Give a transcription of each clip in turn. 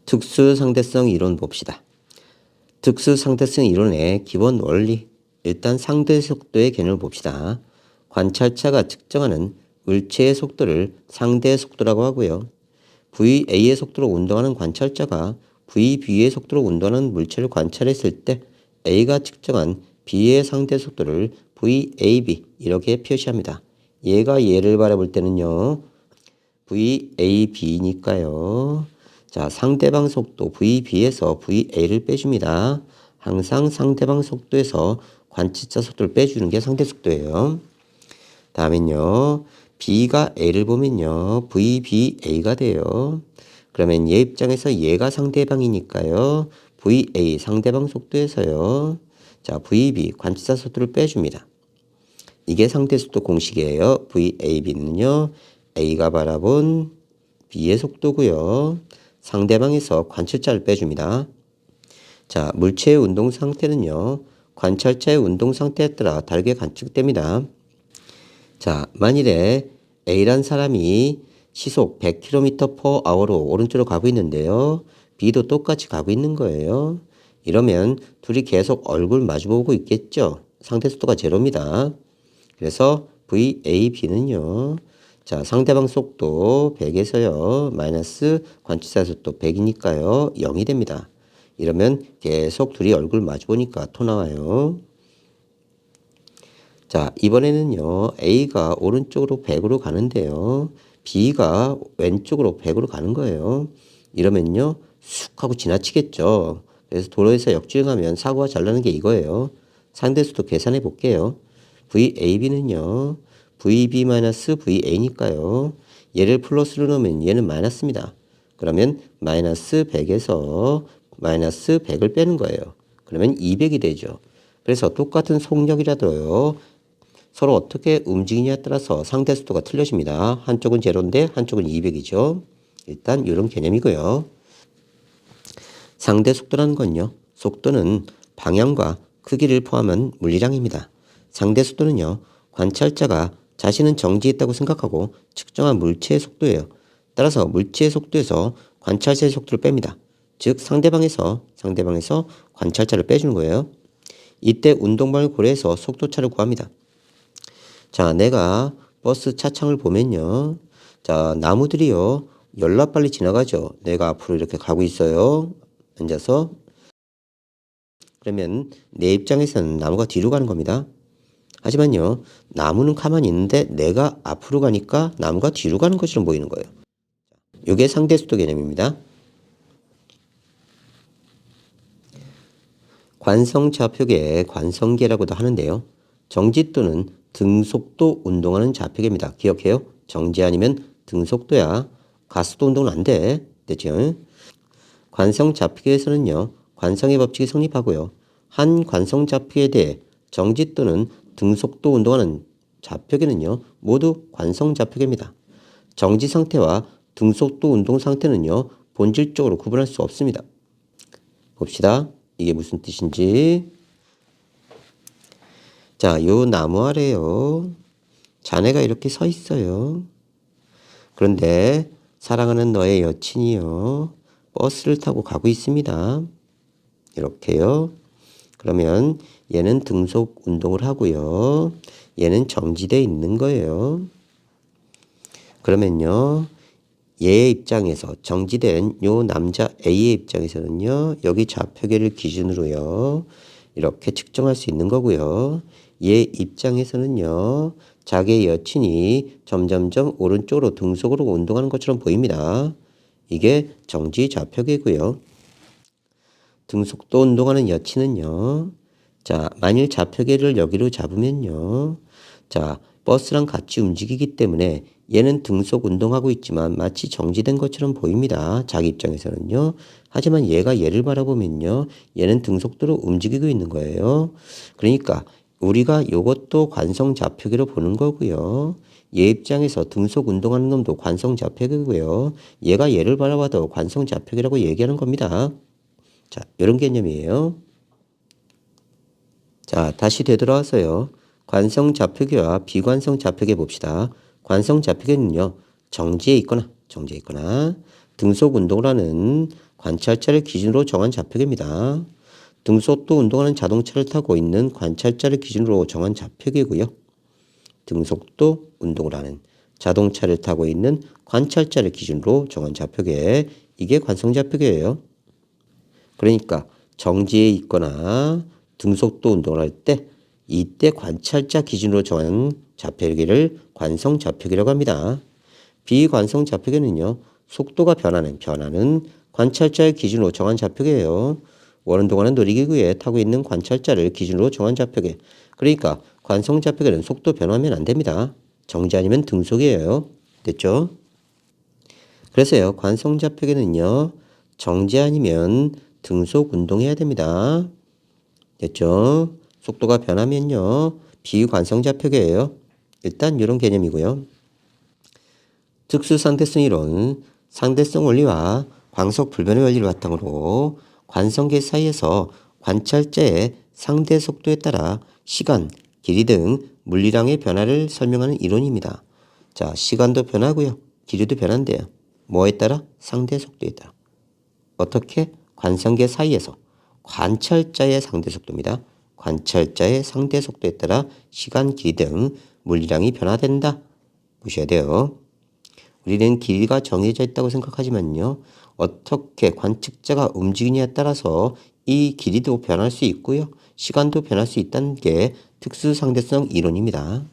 특수상대성 이론 봅시다. 특수상대성 이론의 기본 원리, 일단 상대속도의 개념을 봅시다. 관찰자가 측정하는 물체의 속도를 상대속도라고 하고요. VA의 속도로 운동하는 관찰자가 VB의 속도로 운동하는 물체를 관찰했을 때 A가 측정한 B의 상대속도를 VAB 이렇게 표시합니다. 얘가 얘를 바라볼 때는요. VAB니까요. 자, 상대방 속도 VB에서 VA를 빼줍니다. 항상 상대방 속도에서 관찰자 속도를 빼주는 게 상대 속도예요. 다음엔요. B가 A를 보면요. VBA가 돼요. 그러면 얘 입장에서 얘가 상대방이니까요. VA 상대방 속도에서요. 자, VB 관찰자 속도를 빼줍니다. 이게 상대 속도 공식이에요. VAB는요. A가 바라본 B의 속도고요. 상대방에서 관찰자를 빼줍니다. 자, 물체의 운동 상태는요. 관찰자의 운동 상태에 따라 다르게 관측됩니다. 자, 만일에 A란 사람이 시속 100km/h로 오른쪽으로 가고 있는데요. B도 똑같이 가고 있는 거예요. 이러면 둘이 계속 얼굴 마주보고 있겠죠. 상대 속도가 제로입니다. 그래서 VAB는요. 자, 상대방 속도 100에서요. 마이너스 관찰자 속도 100이니까요. 0이 됩니다. 이러면 계속 둘이 얼굴 마주 보니까 토 나와요. 자, 이번에는요. A가 오른쪽으로 100으로 가는데요. B가 왼쪽으로 100으로 가는 거예요. 이러면요. 쑥 하고 지나치겠죠. 그래서 도로에서 역주행하면 사고가 잘 나는 게 이거예요. 상대수도 계산해 볼게요. VAB는요. VB-VA니까요. 얘를 플러스로 넣으면 얘는 마이너스입니다. 그러면 마이너스 100에서 마이너스 100을 빼는 거예요. 그러면 200이 되죠. 그래서 똑같은 속력이라도요. 서로 어떻게 움직이냐에 따라서 상대 속도가 틀려집니다. 한쪽은 제로인데 한쪽은 200이죠. 일단 이런 개념이고요. 상대 속도라는 건요. 속도는 방향과 크기를 포함한 물리량입니다. 상대 속도는요. 관찰자가 자신은 정지했다고 생각하고 측정한 물체의 속도예요. 따라서 물체의 속도에서 관찰자의 속도를 뺍니다. 즉 상대방에서 관찰자를 빼주는 거예요. 이때 운동방을 고려해서 속도차를 구합니다. 자, 내가 버스 차창을 보면요. 자, 나무들이요. 열나 빨리 지나가죠. 내가 앞으로 이렇게 가고 있어요. 앉아서. 그러면 내 입장에서는 나무가 뒤로 가는 겁니다. 하지만요. 나무는 가만히 있는데 내가 앞으로 가니까 나무가 뒤로 가는 것처럼 보이는 거예요. 이게 상대속도 개념입니다. 관성좌표계 관성계라고도 하는데요. 정지 또는 등속도 운동하는 좌표계입니다. 기억해요? 정지 아니면 등속도야. 가속도 운동은 안 돼. 됐죠? 관성좌표계에서는요. 관성의 법칙이 성립하고요. 한 관성좌표에 대해 정지 또는 등속도 운동하는 좌표계는요. 모두 관성좌표계입니다. 정지 상태와 등속도 운동 상태는요. 본질적으로 구분할 수 없습니다. 봅시다. 이게 무슨 뜻인지. 자, 요 나무 아래요. 자네가 이렇게 서 있어요. 그런데 사랑하는 너의 여친이요. 버스를 타고 가고 있습니다. 이렇게요. 그러면 얘는 등속 운동을 하고요. 얘는 정지되어 있는 거예요. 그러면요. 얘의 입장에서 정지된 요 남자 A의 입장에서는요. 여기 좌표계를 기준으로요. 이렇게 측정할 수 있는 거고요. 얘 입장에서는요. 자기의 여친이 점점점 오른쪽으로 등속으로 운동하는 것처럼 보입니다. 이게 정지 좌표계고요. 등속도 운동하는 여친은요. 자, 만일 좌표계를 여기로 잡으면요. 자, 버스랑 같이 움직이기 때문에 얘는 등속 운동하고 있지만 마치 정지된 것처럼 보입니다. 자기 입장에서는요. 하지만 얘가 얘를 바라보면요. 얘는 등속도로 움직이고 있는 거예요. 그러니까 우리가 요것도 관성좌표계로 보는 거고요. 얘 입장에서 등속 운동하는 놈도 관성좌표계고요. 얘가 얘를 바라봐도 관성좌표계라고 얘기하는 겁니다. 자, 이런 개념이에요. 자, 다시 되돌아와서요. 관성좌표계와 비관성좌표계 봅시다. 관성좌표계는요. 정지에 있거나 등속 운동을 하는 관찰자를 기준으로 정한 좌표계입니다. 등속도 운동하는 자동차를 타고 있는 관찰자를 기준으로 정한 좌표계고요. 등속도 운동을 하는 자동차를 타고 있는 관찰자를 기준으로 정한 좌표계, 이게 관성좌표계예요. 그러니까 정지에 있거나 등속도 운동을 할 때 이때 관찰자 기준으로 정한 좌표계를 관성좌표계라고 합니다. 비관성좌표계는요, 속도가 변하는 관찰자의 기준으로 정한 좌표계예요. 원하는 동안은 놀이기구에 타고 있는 관찰자를 기준으로 정한 좌표계. 그러니까 관성좌표계는 속도 변화하면 안 됩니다. 정지 아니면 등속이에요. 됐죠? 그래서요, 관성좌표계는요, 정지 아니면 등속 운동해야 됩니다. 됐죠? 속도가 변하면요, 비관성좌표계예요. 일단 이런 개념이고요. 특수상대성 이론, 상대성 원리와 광속 불변의 원리를 바탕으로 관성계 사이에서 관찰자의 상대 속도에 따라 시간, 길이 등 물리량의 변화를 설명하는 이론입니다. 자, 시간도 변하고요. 길이도 변한대요. 뭐에 따라? 상대 속도에 따라. 어떻게? 관성계 사이에서 관찰자의 상대 속도입니다. 관찰자의 상대 속도에 따라 시간, 길이 등 물리량이 변화된다. 보셔야 돼요. 우리는 길이가 정해져 있다고 생각하지만요. 어떻게 관측자가 움직이냐에 따라서 이 길이도 변할 수 있고요. 시간도 변할 수 있다는 게 특수상대성 이론입니다.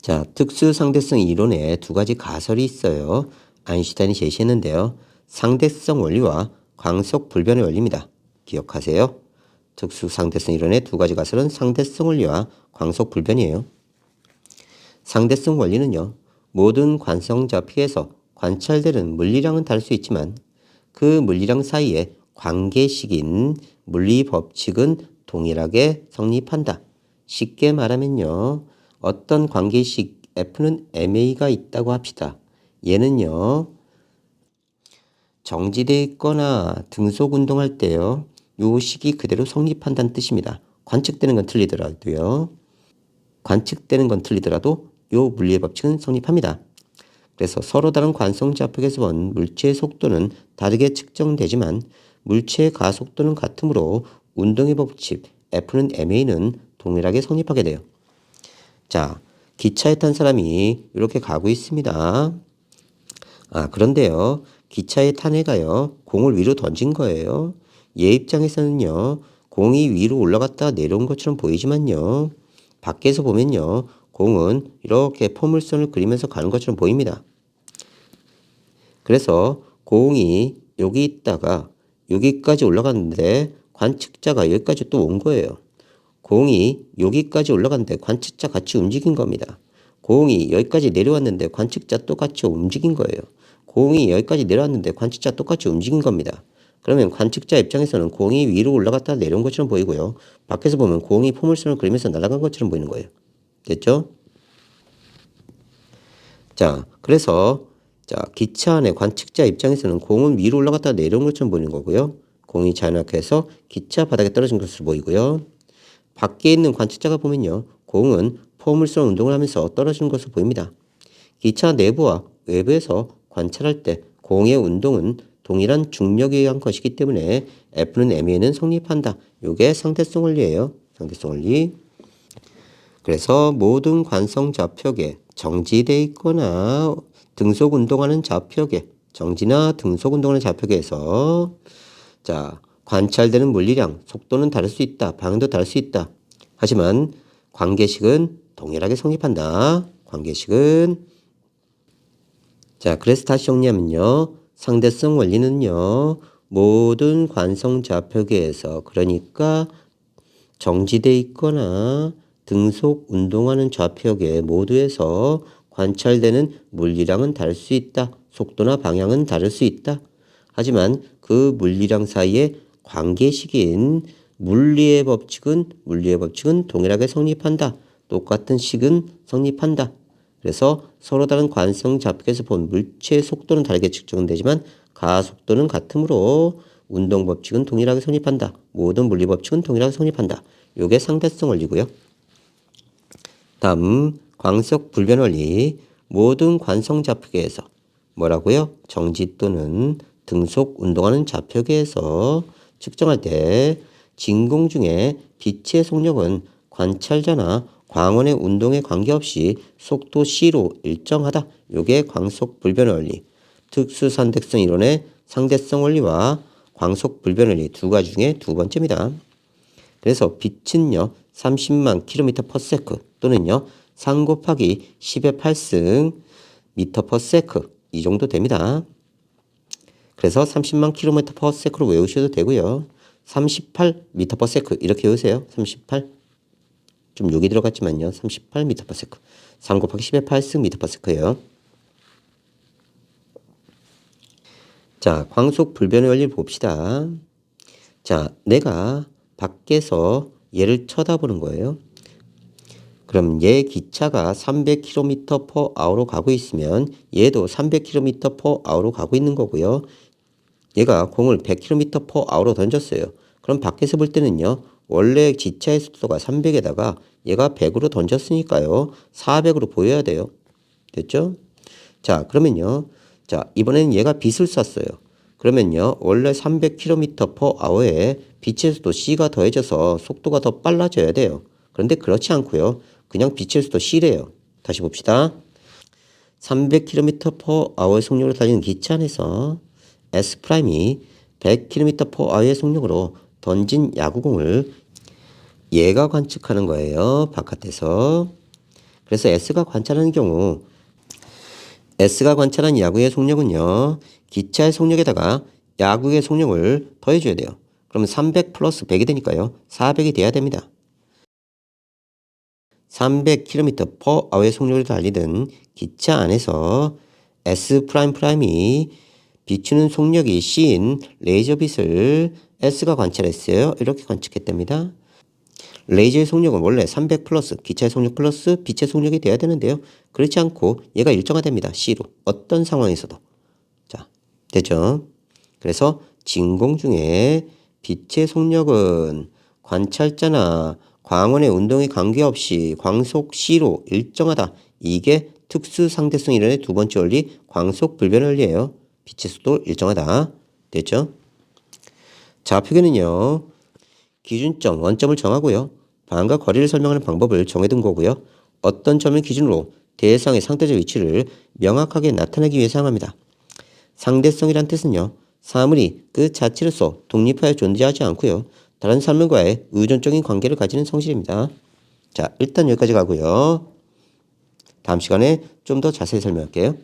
자, 특수상대성 이론에 두 가지 가설이 있어요. 아인슈타인이 제시했는데요. 상대성 원리와 광속 불변의 원리입니다. 기억하세요. 특수상대성 이론의 두 가지 가설은 상대성 원리와 광속 불변이에요. 상대성 원리는요, 모든 관성좌표에서 관찰되는 물리량은 다를 수 있지만 그 물리량 사이의 관계식인 물리법칙은 동일하게 성립한다. 쉽게 말하면요, 어떤 관계식 F는 MA가 있다고 합시다. 얘는요, 정지되어 있거나 등속 운동할 때요, 요 식이 그대로 성립한다는 뜻입니다. 관측되는 건 틀리더라도요. 관측되는 건 틀리더라도 요 물리의 법칙은 성립합니다. 그래서 서로 다른 관성좌표에서 본 물체의 속도는 다르게 측정되지만 물체의 가속도는 같으므로 운동의 법칙 F는 MA는 동일하게 성립하게 돼요. 자, 기차에 탄 사람이 이렇게 가고 있습니다. 그런데요, 기차에 탄 애가요, 공을 위로 던진 거예요. 얘 입장에서는요, 공이 위로 올라갔다 내려온 것처럼 보이지만요, 밖에서 보면요, 공은 이렇게 포물선을 그리면서 가는 것처럼 보입니다. 그래서 공이 여기 있다가 여기까지 올라갔는데 관측자가 여기까지 또 온 거예요. 공이 여기까지 올라갔는데 관측자 같이 움직인 겁니다. 공이 여기까지 내려왔는데 관측자 똑같이 움직인 거예요. 공이 여기까지 내려왔는데 관측자 똑같이 움직인 겁니다. 그러면 관측자 입장에서는 공이 위로 올라갔다 내려온 것처럼 보이고요. 밖에서 보면 공이 포물선을 그리면서 날아간 것처럼 보이는 거예요. 됐죠? 자, 그래서 기차 안에 관측자 입장에서는 공은 위로 올라갔다 내려온 것처럼 보이는 거고요. 공이 자연학해서 기차 바닥에 떨어진 것으로 보이고요. 밖에 있는 관측자가 보면요, 공은 포물선 운동을 하면서 떨어지는 것으로 보입니다. 기차 내부와 외부에서 관찰할 때 공의 운동은 동일한 중력에 의한 것이기 때문에 F는 MA는 성립한다. 이게 상대성 원리예요. 상대성 원리. 그래서 모든 관성 좌표계, 정지되어 있거나 등속 운동하는 좌표계, 정지나 등속 운동하는 좌표계에서 관찰되는 물리량, 속도는 다를 수 있다. 방향도 다를 수 있다. 하지만 관계식은 동일하게 성립한다. 관계식은. 그래서 다시 정리하면요. 상대성 원리는요, 모든 관성 좌표계에서, 그러니까 정지되어 있거나 등속 운동하는 좌표계 모두에서 관찰되는 물리량은 다를 수 있다. 속도나 방향은 다를 수 있다. 하지만 그 물리량 사이의 관계식인 물리의 법칙은 동일하게 성립한다. 똑같은 식은 성립한다. 그래서 서로 다른 관성 좌표에서 본 물체의 속도는 다르게 측정되지만 가속도는 같으므로 운동 법칙은 동일하게 성립한다. 모든 물리 법칙은 동일하게 성립한다. 이게 상대성 원리고요. 다음 광속 불변 원리. 모든 관성 좌표계에서 뭐라고요? 정지 또는 등속 운동하는 좌표계에서 측정할 때 진공 중에 빛의 속력은 관찰자나 광원의 운동에 관계없이 속도 c로 일정하다. 요게 광속 불변 원리. 특수상대성 이론의 상대성 원리와 광속 불변 원리 두 가지 중에 두 번째입니다. 그래서 빛은요 30만 km/s 또는요 3 곱하기 10의 8승 m/s 이 정도 됩니다. 그래서 30만 km/s로 외우셔도 되고요. 38m/s 이렇게 외우세요. 38. 좀 욕이 들어갔지만요. 38m/s. 3 곱하기 10의 8승 m/s예요. 자, 광속 불변의 원리를 봅시다. 자, 내가 밖에서 얘를 쳐다보는 거예요. 그럼 얘 기차가 300km/h로 가고 있으면 얘도 300km/h로 가고 있는 거고요. 얘가 공을 100km/h로 던졌어요. 그럼 밖에서 볼 때는요. 원래 기차의 속도가 300에다가 얘가 100으로 던졌으니까요. 400으로 보여야 돼요. 됐죠? 자, 그러면요. 자, 이번에는 얘가 빛을 쐈어요. 그러면요. 원래 300km/h에 빛의 속도 c가 더해져서 속도가 더 빨라져야 돼요. 그런데 그렇지 않고요. 그냥 빛의 속도 c래요. 다시 봅시다. 300km/h의 속력으로 달리는 기차 안에서 S'이 100km/h의 속력으로 던진 야구공을 얘가 관측하는 거예요. 바깥에서. 그래서 S가 관찰하는 경우 S가 관찰한 야구의 속력은요. 기차의 속력에다가 야구의 속력을 더해줘야 돼요. 그러면 300 플러스 100이 되니까요. 400이 돼야 됩니다. 300km/h의 속력을 달리던 기차 안에서 S'이 비추는 속력이 C인 레이저빛을 S가 관찰했어요. 이렇게 관측했답니다. 레이저의 속력은 원래 300 플러스 기차의 속력 플러스 빛의 속력이 돼야 되는데요. 그렇지 않고 얘가 일정화됩니다. C로. 어떤 상황에서도. 자, 되죠? 그래서 진공 중에 빛의 속력은 관찰자나 광원의 운동에 관계없이 광속 C로 일정하다. 이게 특수상대성 이론의 두 번째 원리 광속 불변 원리예요. 빛의 속도 일정하다. 됐죠? 좌표계는요. 기준점, 원점을 정하고요. 방향과 거리를 설명하는 방법을 정해둔 거고요. 어떤 점을 기준으로 대상의 상대적 위치를 명확하게 나타내기 위해 사용합니다. 상대성이란 뜻은요. 사물이 그 자체로서 독립하여 존재하지 않고요. 다른 사물과의 의존적인 관계를 가지는 성질입니다. 자, 일단 여기까지 가고요. 다음 시간에 좀 더 자세히 설명할게요.